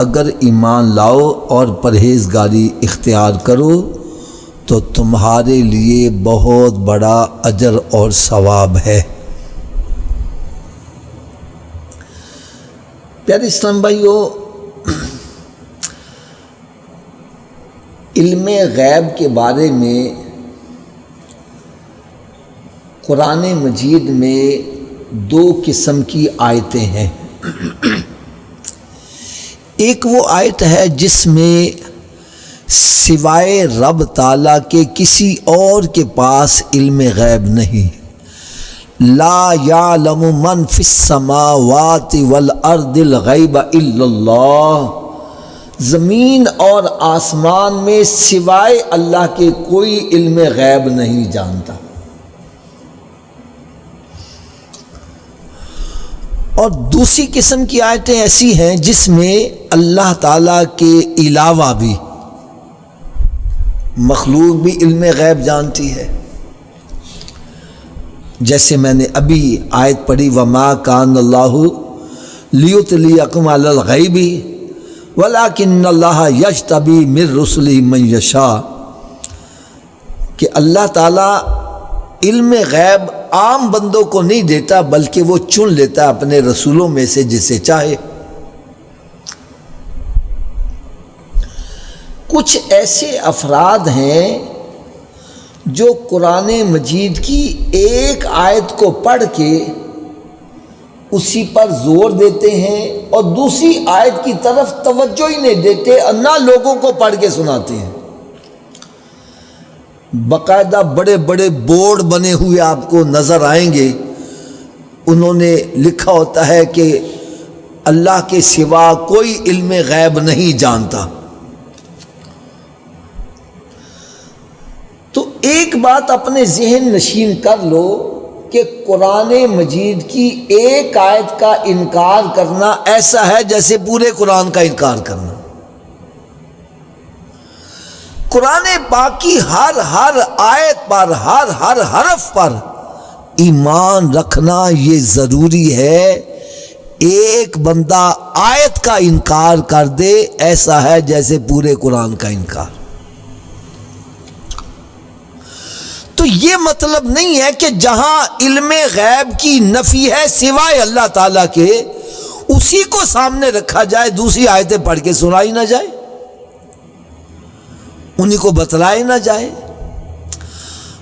اگر ایمان لاؤ اور پرہیزگاری اختیار کرو تو تمہارے لیے بہت بڑا اجر اور ثواب ہے۔ پیارے اسلام بھائیو، علم غیب کے بارے میں قرآن مجید میں دو قسم کی آیتیں ہیں۔ ایک وہ آیت ہے جس میں سوائے رب تعالیٰ کے کسی اور کے پاس علم غیب نہیں۔ لا یعلم من فی السماوات والارض الغیب الا اللہ، زمین اور آسمان میں سوائے اللہ کے کوئی علم غیب نہیں جانتا۔ اور دوسری قسم کی آیتیں ایسی ہیں جس میں اللہ تعالیٰ کے علاوہ بھی مخلوق بھی علم غیب جانتی ہے۔ جیسے میں نے ابھی آیت پڑھی وَمَا كَانَ اللَّهُ لِيُطْلِعَكُمْ عَلَى الْغَيْبِ وَلَكِنَّ اللَّهَ يَجْتَبِي مِن رُّسُلِهِ مَن يَشَاءُ، کہ اللہ تعالیٰ علم غیب عام بندوں کو نہیں دیتا بلکہ وہ چن لیتا اپنے رسولوں میں سے جسے چاہے۔ کچھ ایسے افراد ہیں جو قرآن مجید کی ایک آیت کو پڑھ کے اسی پر زور دیتے ہیں اور دوسری آیت کی طرف توجہ ہی نہیں دیتے، نہ لوگوں کو پڑھ کے سناتے ہیں۔ باقاعدہ بڑے بڑے بورڈ بنے ہوئے آپ کو نظر آئیں گے، انہوں نے لکھا ہوتا ہے کہ اللہ کے سوا کوئی علم غیب نہیں جانتا۔ تو ایک بات اپنے ذہن نشین کر لو کہ قرآن مجید کی ایک آیت کا انکار کرنا ایسا ہے جیسے پورے قرآن کا انکار کرنا۔ قرآن پاک کی ہر آیت پر ہر حرف پر ایمان رکھنا یہ ضروری ہے۔ ایک بندہ آیت کا انکار کر دے ایسا ہے جیسے پورے قرآن کا انکار۔ تو یہ مطلب نہیں ہے کہ جہاں علم غیب کی نفی ہے سوائے اللہ تعالیٰ کے، اسی کو سامنے رکھا جائے، دوسری آیتیں پڑھ کے سنائی نہ جائے، انہی کو بتلائے نہ جائے۔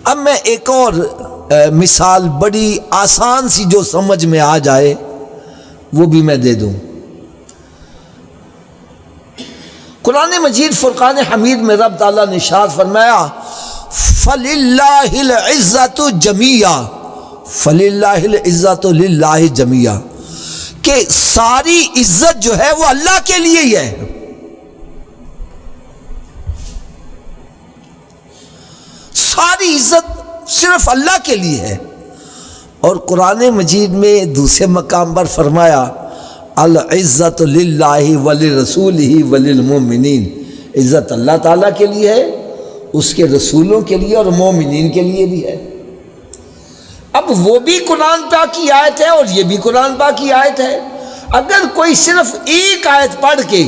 اب میں ایک اور مثال بڑی آسان سی جو سمجھ میں آ جائے وہ بھی میں دے دوں۔ قرآن مجید فرقان حمید میں رب تعالیٰ نے ارشاد فرمایا فَلِلَّهِ الْعِزَّةُ جَمِيعًا، فَلِلَّهِ الْعِزَّةُ لِلَّهِ جَمِيعًا، کہ ساری عزت جو ہے وہ اللہ کے لیے ہی ہے۔ ساری عزت صرف اللہ کے لیے ہے۔ اور قرآن مجید میں دوسرے مقام پر فرمایا العزت للہ ولرسولہ وللمؤمنین، عزت اللہ تعالیٰ کے لیے ہے، اس کے رسولوں کے لیے اور مومنین کے لیے بھی ہے۔ اب وہ بھی قرآن پاک کی آیت ہے اور یہ بھی قرآن پاک کی آیت ہے۔ اگر کوئی صرف ایک آیت پڑھ کے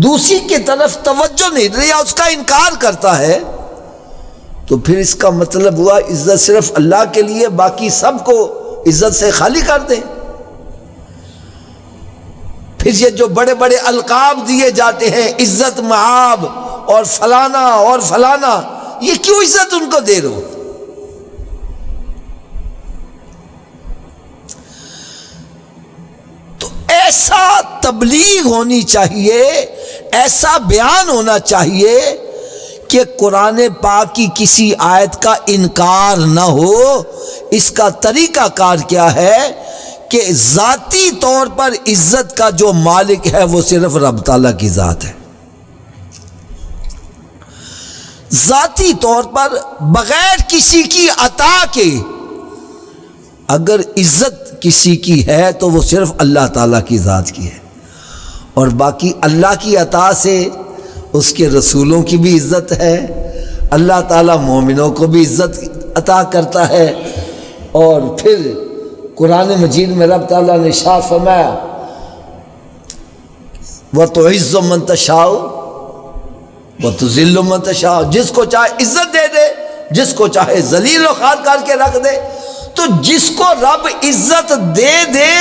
دوسری کی طرف توجہ نہیں دے یا اس کا انکار کرتا ہے تو پھر اس کا مطلب ہوا عزت صرف اللہ کے لیے، باقی سب کو عزت سے خالی کر دیں۔ پھر یہ جو بڑے بڑے القاب دیے جاتے ہیں عزت مآب اور فلانا، یہ کیوں عزت ان کو دے رہے ہو؟ تو ایسا تبلیغ ہونی چاہیے، ایسا بیان ہونا چاہیے کہ قرآن پاک کی کسی آیت کا انکار نہ ہو۔ اس کا طریقہ کار کیا ہے کہ ذاتی طور پر عزت کا جو مالک ہے وہ صرف رب تعالیٰ کی ذات ہے۔ ذاتی طور پر بغیر کسی کی عطا کے اگر عزت کسی کی ہے تو وہ صرف اللہ تعالیٰ کی ذات کی ہے، اور باقی اللہ کی عطا سے اس کے رسولوں کی بھی عزت ہے، اللہ تعالیٰ مومنوں کو بھی عزت عطا کرتا ہے۔ اور پھر قرآن مجید میں رب تعالیٰ نے ارشاد فرمایا وَتُعِزُّ مَن تَشَاءُ وَتُذِلُّ مَن تَشَاءُ، جس کو چاہے عزت دے دے، جس کو چاہے ذلیل و خوار کر کے رکھ دے۔ تو جس کو رب عزت دے دے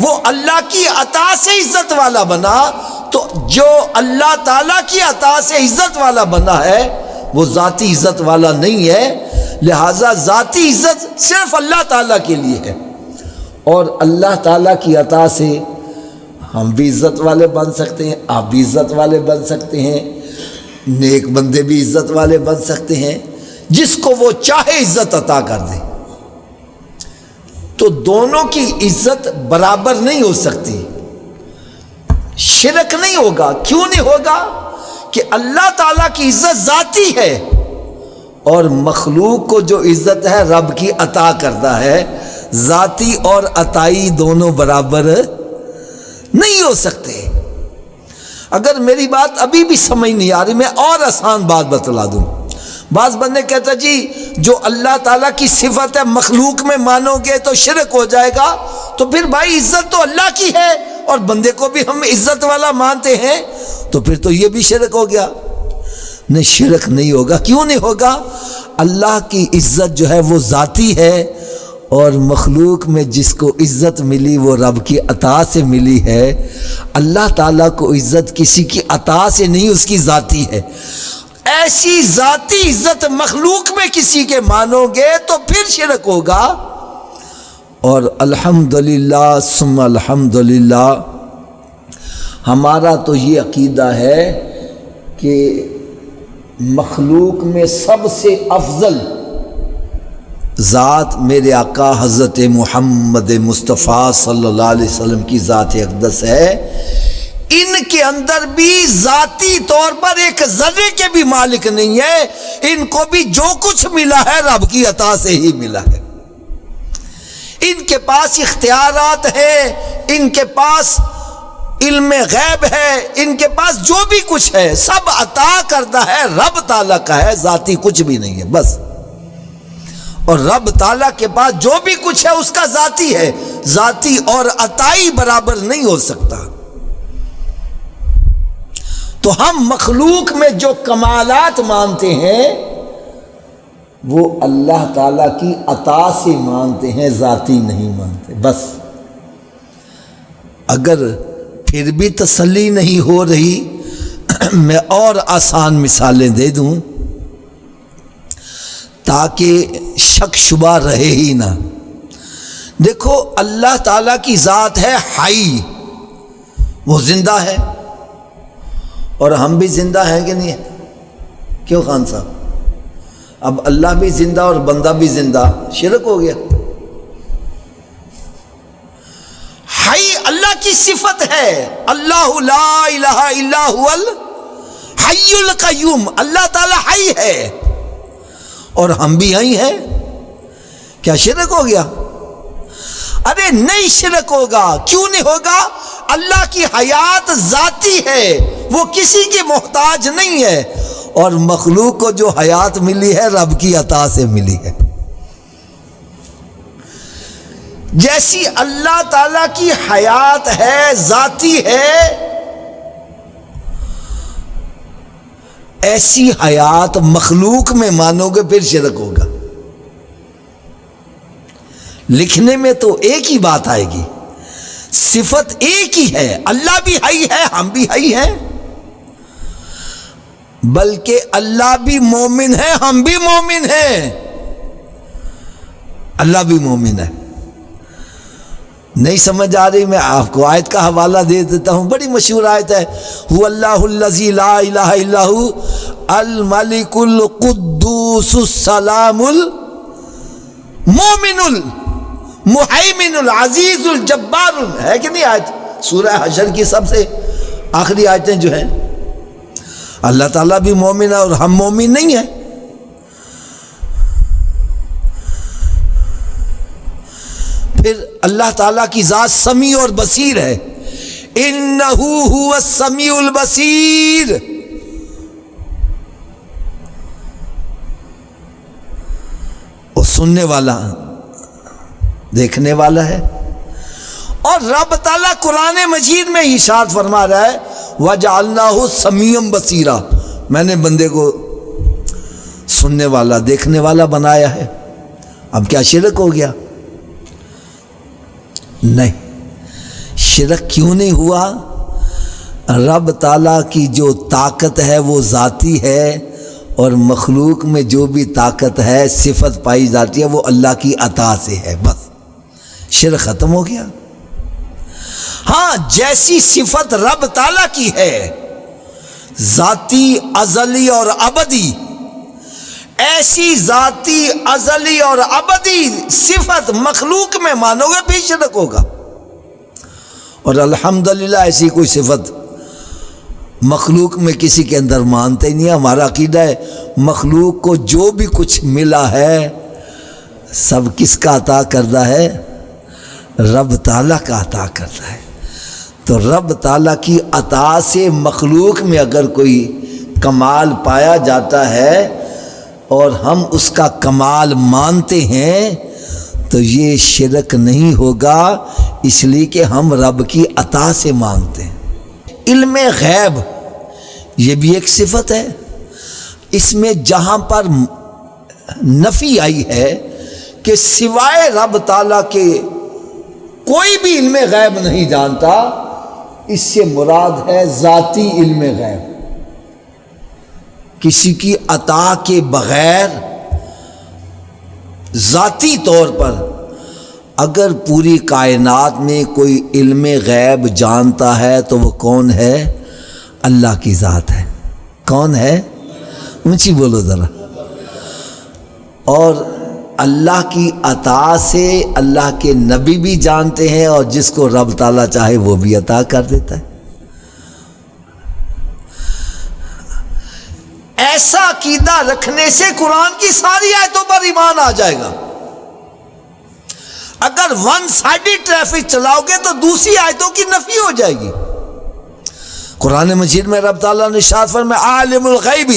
وہ اللہ کی عطا سے عزت والا بنا، تو جو اللہ تعالیٰ کی عطا سے عزت والا بنا ہے وہ ذاتی عزت والا نہیں ہے، لہٰذا ذاتی عزت صرف اللہ تعالیٰ کے لیے ہے، اور اللہ تعالیٰ کی عطا سے ہم بھی عزت والے بن سکتے ہیں، آپ بھی عزت والے بن سکتے ہیں، نیک بندے بھی عزت والے بن سکتے ہیں، جس کو وہ چاہے عزت عطا کر دے۔ تو دونوں کی عزت برابر نہیں ہو سکتی، شرک نہیں ہوگا۔ کیوں نہیں ہوگا؟ کہ اللہ تعالیٰ کی عزت ذاتی ہے، اور مخلوق کو جو عزت ہے رب کی عطا کرتا ہے، ذاتی اور عطائی دونوں برابر نہیں ہو سکتے۔ اگر میری بات ابھی بھی سمجھ نہیں آ رہی، میں اور آسان بات بتلا دوں۔ بعض بندے کہتا جی جو اللہ تعالیٰ کی صفت ہے مخلوق میں مانو گے تو شرک ہو جائے گا، تو پھر بھائی عزت تو اللہ کی ہے اور بندے کو بھی ہم عزت والا مانتے ہیں، تو پھر تو یہ بھی شرک ہو گیا۔ نہیں، شرک نہیں ہوگا۔ کیوں نہیں ہوگا؟ اللہ کی عزت جو ہے وہ ذاتی ہے، اور مخلوق میں جس کو عزت ملی وہ رب کی عطا سے ملی ہے۔ اللہ تعالیٰ کو عزت کسی کی عطا سے نہیں، اس کی ذاتی ہے۔ ایسی ذاتی عزت مخلوق میں کسی کے مانو گے تو پھر شرک ہوگا۔ اور الحمدللہ ثم الحمدللہ ہمارا تو یہ عقیدہ ہے کہ مخلوق میں سب سے افضل ذات میرے آقا حضرت محمد مصطفیٰ صلی اللہ علیہ وسلم کی ذات اقدس ہے۔ ان کے اندر بھی ذاتی طور پر ایک ذرے کے بھی مالک نہیں ہے، ان کو بھی جو کچھ ملا ہے رب کی عطا سے ہی ملا ہے۔ ان کے پاس اختیارات ہیں، ان کے پاس علم غیب ہے، ان کے پاس جو بھی کچھ ہے سب عطا کرتا ہے رب تعالیٰ کا ہے، ذاتی کچھ بھی نہیں ہے بس۔ اور رب تعالیٰ کے پاس جو بھی کچھ ہے اس کا ذاتی ہے، ذاتی اور عطائی برابر نہیں ہو سکتا۔ تو ہم مخلوق میں جو کمالات مانتے ہیں وہ اللہ تعالیٰ کی عطا سے مانتے ہیں، ذاتی نہیں مانتے بس۔ اگر پھر بھی تسلی نہیں ہو رہی میں اور آسان مثالیں دے دوں تاکہ شک شبہ رہے ہی نہ۔ دیکھو اللہ تعالیٰ کی ذات ہے حی، وہ زندہ ہے، اور ہم بھی زندہ ہیں کہ نہیں ہیں؟ کیوں خان صاحب؟ اب اللہ بھی زندہ اور بندہ بھی زندہ، شرک ہو گیا۔ حی اللہ کی صفت ہے، اللہ لا الہ الا هو الحی القیوم، اللہ تعالی حی ہے اور ہم بھی حی ہیں، کیا شرک ہو گیا؟ ارے نہیں شرک ہوگا۔ کیوں نہیں ہوگا؟ اللہ کی حیات ذاتی ہے، وہ کسی کے محتاج نہیں ہے، اور مخلوق کو جو حیات ملی ہے رب کی عطا سے ملی ہے۔ جیسی اللہ تعالیٰ کی حیات ہے، ذاتی ہے، ایسی حیات مخلوق میں مانو گے پھر شرک ہوگا۔ لکھنے میں تو ایک ہی بات آئے گی، صفت ایک ہی ہے، اللہ بھی حی ہے ہم بھی حی ہیں، بلکہ اللہ بھی مومن ہے ہم بھی مومن ہیں، اللہ بھی مومن ہے۔ نہیں سمجھ آ رہی؟ میں آپ کو آیت کا حوالہ دے دیتا ہوں، بڑی مشہور آیت ہے، هو اللہ الذی لا الہ الا هو الملک القدوس السلام المؤمن المہیمن العزیز الجبار، ہے کہ نہیں آیت؟ سورہ حشر کی سب سے آخری آیتیں جو ہیں۔ اللہ تعالیٰ بھی مومن ہے اور ہم مومن نہیں ہیں۔ پھر اللہ تعالیٰ کی ذات سمیع اور بصیر ہے، انہ هو السمیع البصیر، وہ سننے والا دیکھنے والا ہے۔ اور رب تعالیٰ قرآن مجید میں ارشاد فرما رہا ہے وَجَعَلْنَاهُ سَمِيعًا بَصِيرًا، میں نے بندے کو سننے والا دیکھنے والا بنایا ہے۔ اب کیا شرک ہو گیا؟ نہیں، شرک کیوں نہیں ہوا؟ رب تعالیٰ کی جو طاقت ہے وہ ذاتی ہے، اور مخلوق میں جو بھی طاقت ہے صفت پائی جاتی ہے وہ اللہ کی عطا سے ہے، بس شرک ختم ہو گیا۔ ہاں، جیسی صفت رب تعالیٰ کی ہے ذاتی، ازلی اور ابدی، ایسی ذاتی، ازلی اور ابدی صفت مخلوق میں مانو گے بھی شرک ہوگا۔ اور الحمدللہ ایسی کوئی صفت مخلوق میں کسی کے اندر مانتے ہی نہیں۔ ہمارا عقیدہ ہے مخلوق کو جو بھی کچھ ملا ہے سب کس کا عطا کردہ ہے؟ رب تعالیٰ کا عطا کرتا ہے۔ تو رب تعالیٰ کی عطا سے مخلوق میں اگر کوئی کمال پایا جاتا ہے اور ہم اس کا کمال مانتے ہیں تو یہ شرک نہیں ہوگا، اس لیے کہ ہم رب کی عطا سے مانگتے ہیں۔ علم غیب یہ بھی ایک صفت ہے، اس میں جہاں پر نفی آئی ہے کہ سوائے رب تعالیٰ کے کوئی بھی علم غیب نہیں جانتا، اس سے مراد ہے ذاتی علم غیب، کسی کی عطا کے بغیر ذاتی طور پر اگر پوری کائنات میں کوئی علم غیب جانتا ہے تو وہ کون ہے؟ اللہ کی ذات ہے۔ کون ہے؟ اونچی بولو ذرا۔ اور اللہ کی عطا سے اللہ کے نبی بھی جانتے ہیں، اور جس کو رب تعالیٰ چاہے وہ بھی عطا کر دیتا ہے۔ ایسا عقیدہ رکھنے سے قرآن کی ساری آیتوں پر ایمان آ جائے گا۔ اگر ون سائیڈی ٹریفک چلاؤ گے تو دوسری آیتوں کی نفی ہو جائے گی۔ قرآن مجید میں رب تعالیٰ نے ارشاد فرمایا عالم الغیب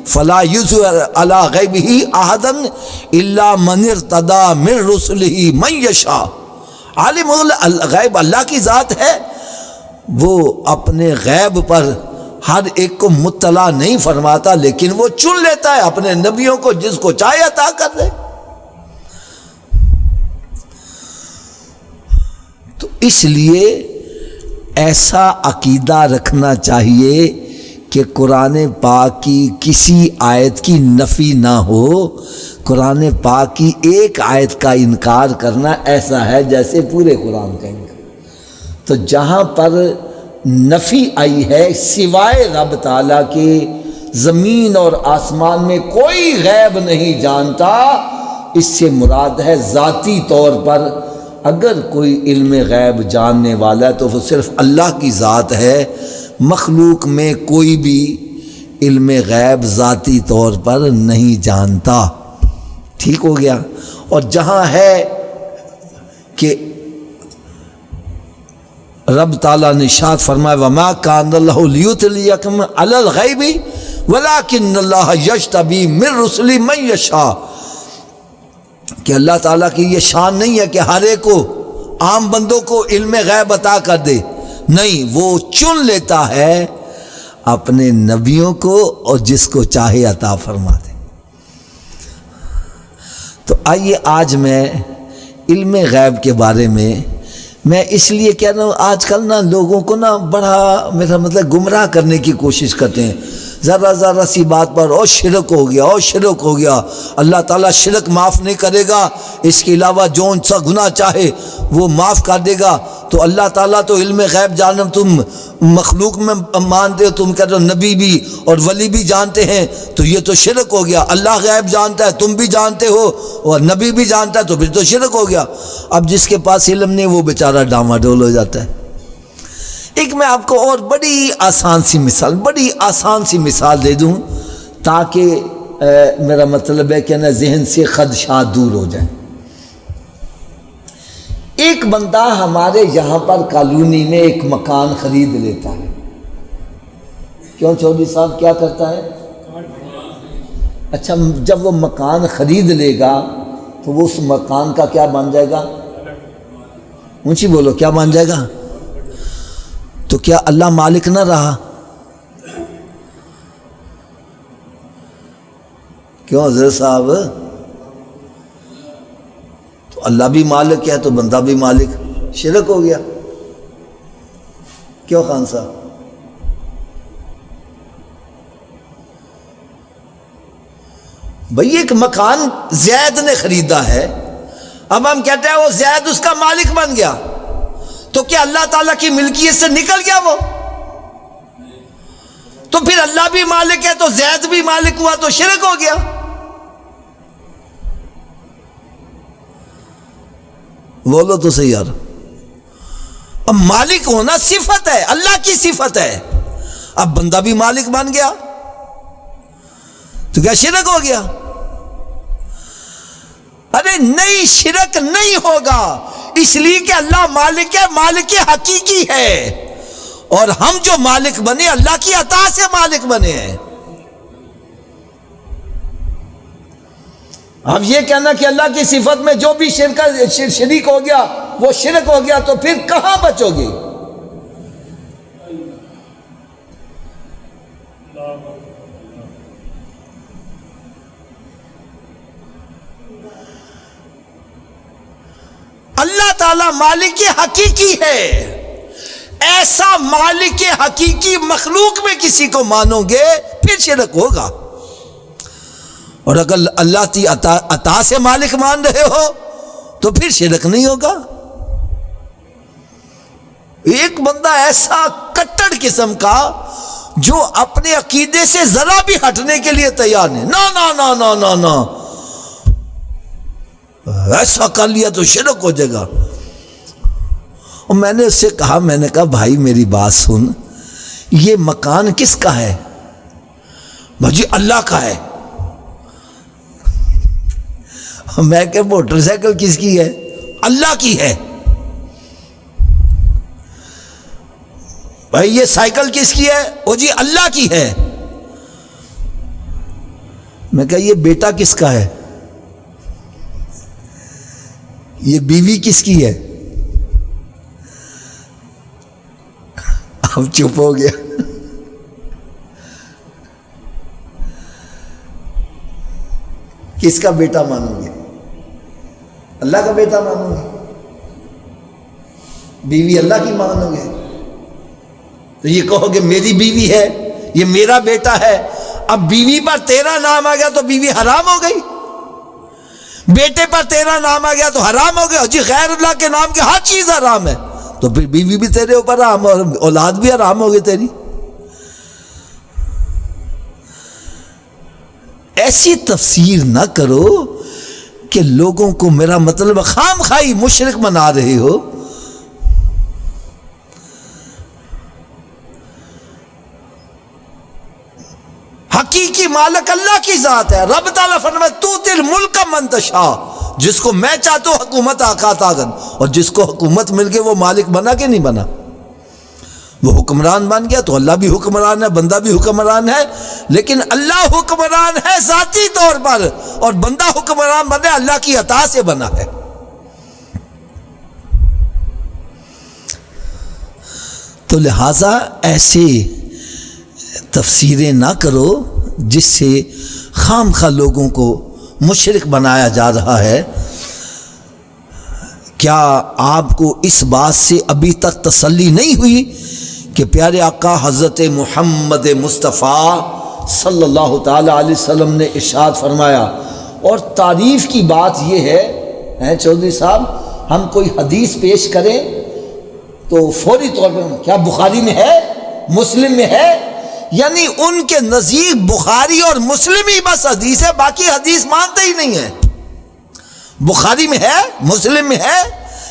فلا یظہر علی غیبہ احدا الا من ارتضی من رسلہ من یشاء۔ عالم الغیب اللہ کی ذات ہے، وہ اپنے غیب پر ہر ایک کو مطلع نہیں فرماتا، لیکن وہ چن لیتا ہے اپنے نبیوں کو، جس کو چاہے عطا کر دے۔ تو اس لیے ایسا عقیدہ رکھنا چاہیے کہ قرآن پاک کی کسی آیت کی نفی نہ ہو۔ قرآن پاک کی ایک آیت کا انکار کرنا ایسا ہے جیسے پورے قرآن کا انکار۔ تو جہاں پر نفی آئی ہے سوائے رب تعالیٰ کے زمین اور آسمان میں کوئی غیب نہیں جانتا، اس سے مراد ہے ذاتی طور پر اگر کوئی علم غیب جاننے والا ہے تو وہ صرف اللہ کی ذات ہے، مخلوق میں کوئی بھی علم غیب ذاتی طور پر نہیں جانتا۔ ٹھیک ہو گیا؟ اور جہاں ہے کہ رب تعالیٰ نے ارشاد فرمایا وَمَا كَانَ اللَّهُ لِيُطْلِعَكُمْ عَلَى الْغَيْبِ وَلَكِنَّ اللَّهَ يَجْتَبِي مِن رُّسُلِهِ مَن يَشَاءُ، کہ اللہ تعالیٰ کی یہ شان نہیں ہے کہ ہر ایک کو، عام بندوں کو علم غیب عطا کر دے، نہیں، وہ چن لیتا ہے اپنے نبیوں کو اور جس کو چاہے عطا فرما دے۔ تو آئیے آج میں علم غیب کے بارے میں اس لیے کہہ رہا ہوں، آج کل نا لوگوں کو نا بڑا میرا مطلب گمراہ کرنے کی کوشش کرتے ہیں، ذرا سی بات پر اور شرک ہو گیا، اور شرک ہو گیا، اللہ تعالیٰ شرک معاف نہیں کرے گا، اس کے علاوہ جو سا گناہ چاہے وہ معاف کر دے گا۔ تو اللہ تعالیٰ تو علم غیب جاننا تم مخلوق میں مانتے ہو، تم کہتے ہو نبی بھی اور ولی بھی جانتے ہیں، تو یہ تو شرک ہو گیا۔ اللہ غیب جانتا ہے، تم بھی جانتے ہو، اور نبی بھی جانتا ہے، تو پھر تو شرک ہو گیا۔ اب جس کے پاس علم نہیں وہ بیچارہ ڈاماڈول ہو جاتا ہے۔ ایک میں آپ کو اور بڑی آسان سی مثال دے دوں تاکہ میرا مطلب ہے کہ نا ذہن سے خدشات دور ہو جائیں۔ ایک بندہ ہمارے یہاں پر کالونی میں ایک مکان خرید لیتا ہے۔ کیوں چودھری صاحب کیا کرتا ہے؟ اچھا، جب وہ مکان خرید لے گا تو وہ اس مکان کا کیا بن جائے گا؟ اونچی بولو، کیا بن جائے گا؟ تو کیا اللہ مالک نہ رہا؟ کیوں حضرت صاحب؟ تو اللہ بھی مالک ہے تو بندہ بھی مالک، شرک ہو گیا۔ کیوں خان صاحب؟ بھئی ایک مکان زید نے خریدا ہے، اب ہم کہتے ہیں وہ زید اس کا مالک بن گیا، تو کیا اللہ تعالیٰ کی ملکیت سے نکل گیا وہ؟ تو پھر اللہ بھی مالک ہے تو زید بھی مالک ہوا تو شرک ہو گیا۔ بولو تو صحیح یار۔ اب مالک ہونا صفت ہے، اللہ کی صفت ہے، اب بندہ بھی مالک بن گیا تو کیا شرک ہو گیا؟ ارے نہیں، شرک نہیں ہوگا، اس لیے کہ اللہ مالک ہے، مالک حقیقی ہے، اور ہم جو مالک بنے اللہ کی عطا سے مالک بنے ہیں۔ اب یہ کہنا کہ اللہ کی صفت میں جو بھی شریک ہو گیا وہ شرک ہو گیا، تو پھر کہاں بچو گے؟ اللہ تعالیٰ مالک حقیقی ہے، ایسا مالک حقیقی مخلوق میں کسی کو مانو گے پھر شرک ہوگا، اور اگر اللہ کی عطا سے مالک مان رہے ہو تو پھر شرک نہیں ہوگا۔ ایک بندہ ایسا کٹڑ قسم کا جو اپنے عقیدے سے ذرا بھی ہٹنے کے لیے تیار نہیں، نا نا نا نا نا نا، ایسا کر لیا تو شرک ہو جائے گا۔ اور میں نے اس سے کہا، میں نے کہا بھائی میری بات سن، یہ مکان کس کا ہے؟ بھائی اللہ کا ہے۔ میں کہ موٹر سائیکل کس کی ہے؟ اللہ کی ہے۔ بھائی یہ سائیکل کس کی ہے؟ وہ جی اللہ کی ہے۔ میں کہا یہ بیٹا کس کا ہے؟ یہ بیوی کس کی ہے؟ اب چپ ہو گیا۔ کس کا بیٹا مانو گے؟ اللہ کا بیٹا مانو گے؟ بیوی اللہ کی مانو گے؟ تو یہ کہو گے میری بیوی ہے، یہ میرا بیٹا ہے، اب بیوی پر تیرا نام آ گیا تو بیوی حرام ہو گئی، بیٹے پر تیرا نام آ گیا تو حرام ہو گیا۔ جی غیر اللہ کے نام کی ہر چیز حرام ہے، تو پھر بیوی بھی تیرے اوپر حرام اور اولاد بھی حرام ہو گئی تیری۔ ایسی تفسیر نہ کرو کہ لوگوں کو میرا مطلب خام خواہی مشرک بنا رہے ہو۔ حقیقی مالک اللہ کی ذات ہے۔ رب تعالیٰ فرمائے تؤتی الملک من تشاء، جس کو میں چاہتا ہوں حکومت عطا کر، اور جس کو حکومت مل کے وہ مالک بنا کہ نہیں بنا، وہ حکمران بن گیا، تو اللہ بھی حکمران ہے، بندہ بھی حکمران ہے، لیکن اللہ حکمران ہے ذاتی طور پر، اور بندہ حکمران بنے اللہ کی عطا سے بنا ہے۔ تو لہٰذا ایسے تفسیریں نہ کرو جس سے خام خواہ لوگوں کو مشرک بنایا جا رہا ہے۔ کیا آپ کو اس بات سے ابھی تک تسلی نہیں ہوئی کہ پیارے آقا حضرت محمد مصطفیٰ صلی اللہ تعالی علیہ وسلم نے ارشاد فرمایا، اور تعریف کی بات یہ ہے چودھری صاحب، ہم کوئی حدیث پیش کریں تو فوری طور پر کیا بخاری میں ہے، مسلم میں ہے، یعنی ان کے نزدیک بخاری اور مسلم ہی بس حدیث ہے، باقی حدیث مانتے ہی نہیں ہے۔ بخاری میں ہے، مسلم میں ہے،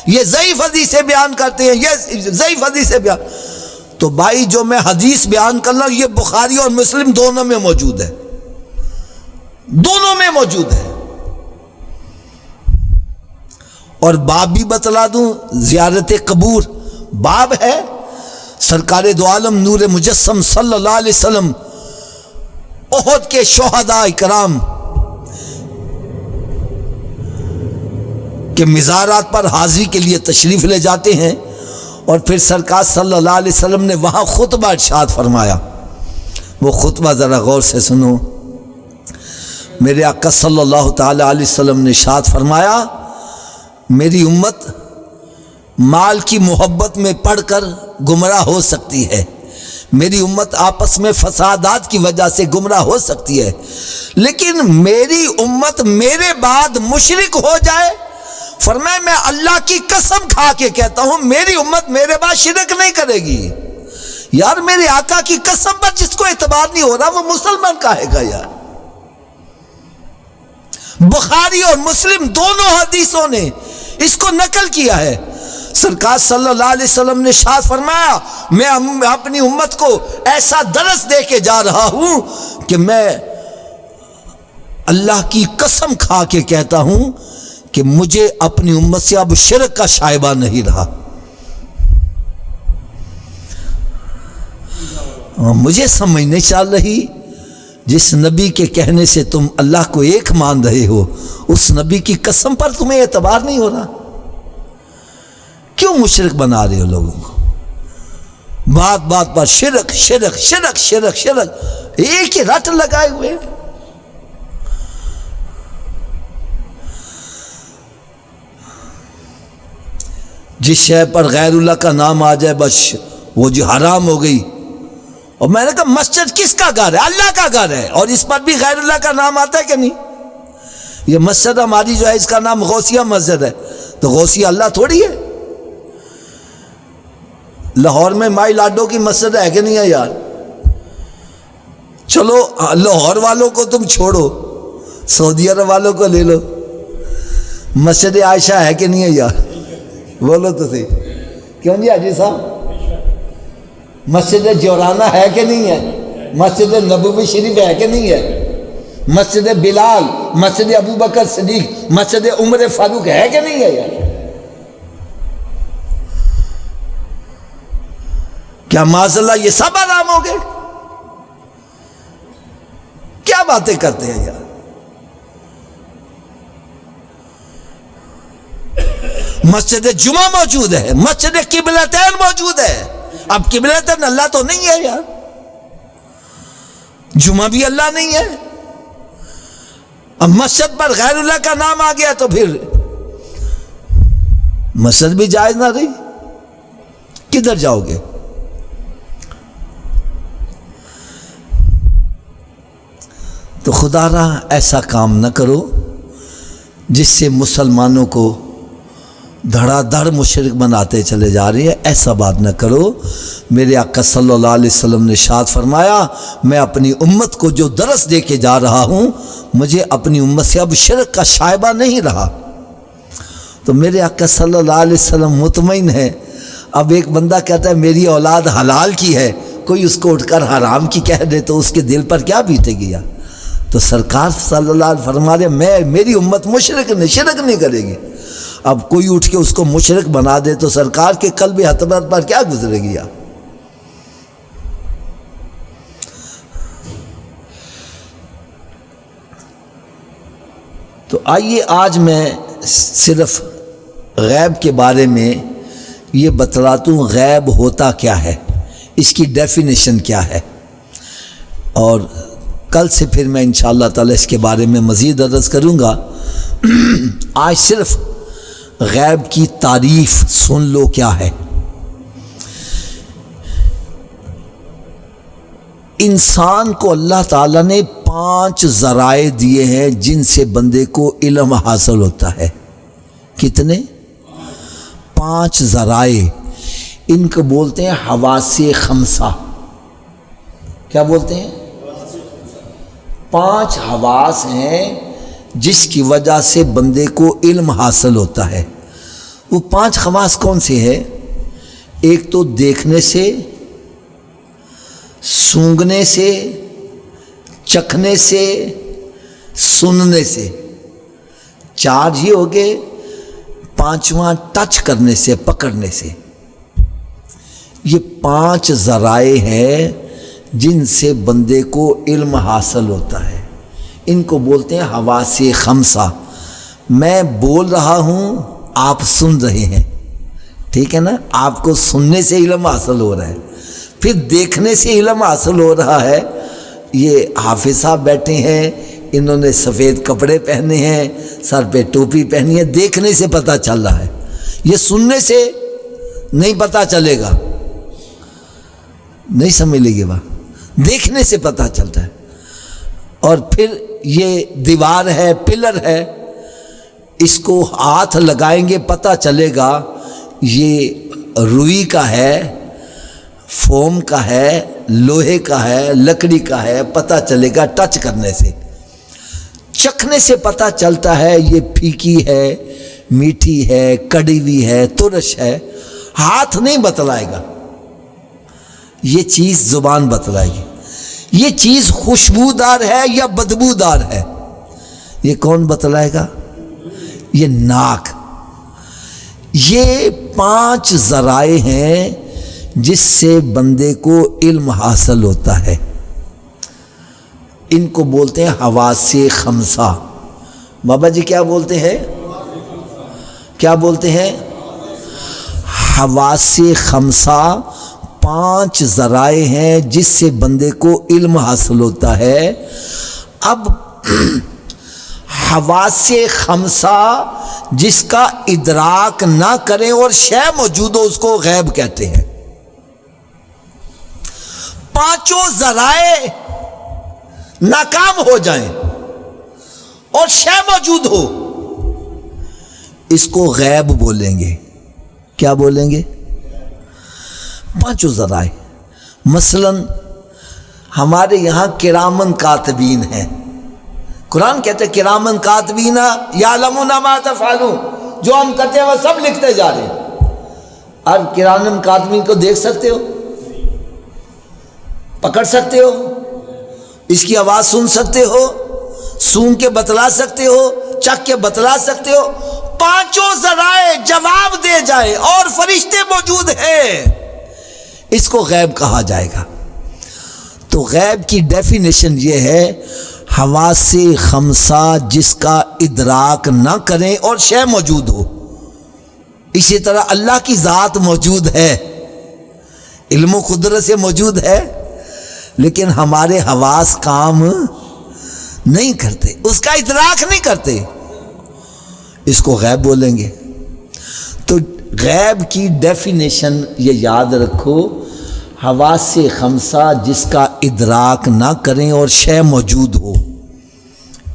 یہ ضعیف حدیثیں بیان کرتے ہیں، یہ ضعیف حدیثیں بیان، تو بھائی جو میں حدیث بیان کر رہا ہوں یہ بخاری اور مسلم دونوں میں موجود ہے، دونوں میں موجود ہے۔ اور باب بھی بتلا دوں، زیارت قبور باب ہے، سرکار دو عالم نور مجسم صلی اللہ علیہ وسلم احد کے شہداء کرام کے مزارات پر حاضری کے لیے تشریف لے جاتے ہیں، اور پھر سرکار صلی اللہ علیہ وسلم نے وہاں خطبہ ارشاد فرمایا. وہ خطبہ ذرا غور سے سنو. میرے آقا صلی اللہ تعالی علیہ وسلم نے ارشاد فرمایا میری امت مال کی محبت میں پڑھ کر گمراہ ہو سکتی ہے, میری امت آپس میں فسادات کی وجہ سے گمراہ ہو سکتی ہے, لیکن میری امت میرے بعد مشرک ہو جائے, فرمایا میں اللہ کی قسم کھا کے کہتا ہوں میری امت میرے بعد شرک نہیں کرے گی. یار میرے آقا کی قسم پر جس کو اعتبار نہیں ہو رہا وہ مسلمان کہے گا یار. بخاری اور مسلم دونوں حدیثوں نے اس کو نقل کیا ہے. سرکار صلی اللہ علیہ وسلم نے ارشاد فرمایا میں اپنی امت کو ایسا درس دے کے جا رہا ہوں کہ میں اللہ کی قسم کھا کے کہتا ہوں کہ مجھے اپنی امت سے اب شرک کا شائبہ نہیں رہا. مجھے سمجھ نہیں چل رہی جس نبی کے کہنے سے تم اللہ کو ایک مان رہے ہو اس نبی کی قسم پر تمہیں اعتبار نہیں ہو رہا. کیوں مشرک بنا رہے ہو لوگوں کو؟ بات بات پر شرک شرک شرک شرک شرک ایک ہی رٹ لگائے ہوئے. جس شے پر غیر اللہ کا نام آ جائے بس وہ جو حرام ہو گئی. اور میں نے کہا مسجد کس کا گھر ہے؟ اللہ کا گھر ہے, اور اس پر بھی غیر اللہ کا نام آتا ہے کہ نہیں؟ یہ مسجد ہماری جو ہے اس کا نام غوثیہ مسجد ہے, تو غوثیہ اللہ تھوڑی ہے. لاہور میں مائی لاڈو کی مسجد ہے کہ نہیں ہے یار؟ چلو لاہور والوں کو تم چھوڑو, سعودی عرب والوں کو لے لو, مسجد عائشہ ہے کہ نہیں ہے یار؟ بولو تو صحیح. کیوں جی حاجی صاحب؟ مسجد جورانہ ہے کہ نہیں ہے؟ مسجد نبوی شریف ہے کہ نہیں ہے؟ مسجد بلال, مسجد ابو بکر صدیق, مسجد عمر فاروق ہے کہ نہیں ہے یار؟ کیا معاذ اللہ یہ سب حرام ہو گئے؟ کیا باتیں کرتے ہیں یار. مسجد جمعہ موجود ہے, مسجد قبلتین موجود ہے. اب قبلتین اللہ تو نہیں ہے یار, جمعہ بھی اللہ نہیں ہے. اب مسجد پر غیر اللہ کا نام آ گیا تو پھر مسجد بھی جائز نہ رہی. کدھر جاؤ گے؟ تو خدا را ایسا کام نہ کرو جس سے مسلمانوں کو دھڑا دھڑ مشرک بناتے چلے جا رہے ہیں. ایسا بات نہ کرو. میرے آقا صلی اللہ علیہ وسلم نے ارشاد فرمایا میں اپنی امت کو جو درس دے کے جا رہا ہوں مجھے اپنی امت سے اب شرک کا شائبہ نہیں رہا. تو میرے آقا صلی اللہ علیہ وسلم مطمئن ہے. اب ایک بندہ کہتا ہے میری اولاد حلال کی ہے, کوئی اس کو اٹھ کر حرام کی کہہ دے تو اس کے دل پر کیا بیتے گیا؟ تو سرکار صلی اللہ علیہ وسلم فرما رہے میری امت شرک نہیں کرے گی. اب کوئی اٹھ کے اس کو مشرک بنا دے تو سرکار کے قلب حضرت پر کیا گزرے گی؟ تو آئیے آج میں صرف غیب کے بارے میں یہ بتلاتا ہوں غیب ہوتا کیا ہے, اس کی ڈیفینیشن کیا ہے, اور کل سے پھر میں انشاءاللہ تعالی اس کے بارے میں مزید عرض کروں گا. آج صرف غیب کی تعریف سن لو کیا ہے. انسان کو اللہ تعالیٰ نے 5 ذرائع دیے ہیں جن سے بندے کو علم حاصل ہوتا ہے. کتنے؟ 5 ذرائع. ان کو بولتے ہیں حواس خمسہ. کیا بولتے ہیں؟ 5 حواس ہیں جس کی وجہ سے بندے کو علم حاصل ہوتا ہے. وہ 5 حواس کون سے ہیں؟ ایک تو دیکھنے سے, سونگھنے سے, چکھنے سے, سننے سے. 4 ہی ہو گئے. 5واں ٹچ کرنے سے, پکڑنے سے. یہ 5 ذرائع ہیں جن سے بندے کو علم حاصل ہوتا ہے. ان کو بولتے ہیں حواس خمسہ. میں بول رہا ہوں, آپ سن رہے ہیں. ٹھیک ہے نا, آپ کو سننے سے علم حاصل ہو رہا ہے, پھر دیکھنے سے علم حاصل ہو رہا ہے. یہ حافظ صاحب بیٹھے ہیں, انہوں نے سفید کپڑے پہنے ہیں, سر پہ ٹوپی پہنی ہے, دیکھنے سے پتہ چل رہا ہے. یہ سننے سے نہیں پتہ چلے گا, نہیں سمجھ لیجیے بات, دیکھنے سے پتہ چلتا ہے. اور پھر یہ دیوار ہے, پلر ہے, اس کو ہاتھ لگائیں گے پتہ چلے گا یہ روئی کا ہے, فوم کا ہے, لوہے کا ہے, لکڑی کا ہے, پتہ چلے گا ٹچ کرنے سے. چکھنے سے پتہ چلتا ہے یہ پھیکی ہے, میٹھی ہے, کڑی ہوئی ہے, ترش ہے. ہاتھ نہیں بتلائے گا, یہ چیز زبان بتلائے گی. یہ چیز خوشبودار ہے یا بدبودار ہے, یہ کون بتلائے گا؟ یہ ناک. یہ 5 ذرائع ہیں جس سے بندے کو علم حاصل ہوتا ہے. ان کو بولتے ہیں حواس خمسہ. بابا جی کیا بولتے ہیں؟ کیا بولتے ہیں؟ حواس خمسہ 5 ذرائع ہیں جس سے بندے کو علم حاصل ہوتا ہے. اب حواس خمسہ جس کا ادراک نہ کریں اور شے موجود ہو اس کو غیب کہتے ہیں. 5 ذرائع ناکام ہو جائیں اور شے موجود ہو, اس کو غیب بولیں گے. کیا بولیں گے؟ 5 ذرائع. مثلا ہمارے یہاں کرامن کاتبین ہیں. قرآن کہتے ہیں کرامن کاتبین یعلمون ما تفعلون, جو ہم کرتے ہیں وہ سب لکھتے جا رہے ہیں. اب کرامن کاتبین کو دیکھ سکتے ہو, پکڑ سکتے ہو, اس کی آواز سن سکتے ہو, سون کے بتلا سکتے ہو, چکھ کے بتلا سکتے ہو. 5 ذرائع جواب دے جائے اور فرشتے موجود ہیں, اس کو غیب کہا جائے گا. تو غیب کی ڈیفینیشن یہ ہے حواس خمسہ جس کا ادراک نہ کریں اور شے موجود ہو. اسی طرح اللہ کی ذات موجود ہے, علم و قدرت سے موجود ہے, لیکن ہمارے حواس کام نہیں کرتے, اس کا ادراک نہیں کرتے, اس کو غیب بولیں گے. تو غیب کی ڈیفینیشن یہ یاد رکھو, حواس خمسہ جس کا ادراک نہ کریں اور شے موجود ہو,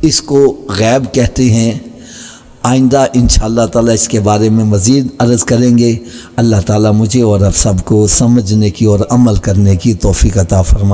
اس کو غیب کہتے ہیں. آئندہ انشاءاللہ تعالی اس کے بارے میں مزید عرض کریں گے. اللہ تعالی مجھے اور آپ سب کو سمجھنے کی اور عمل کرنے کی توفیق عطا فرمائے.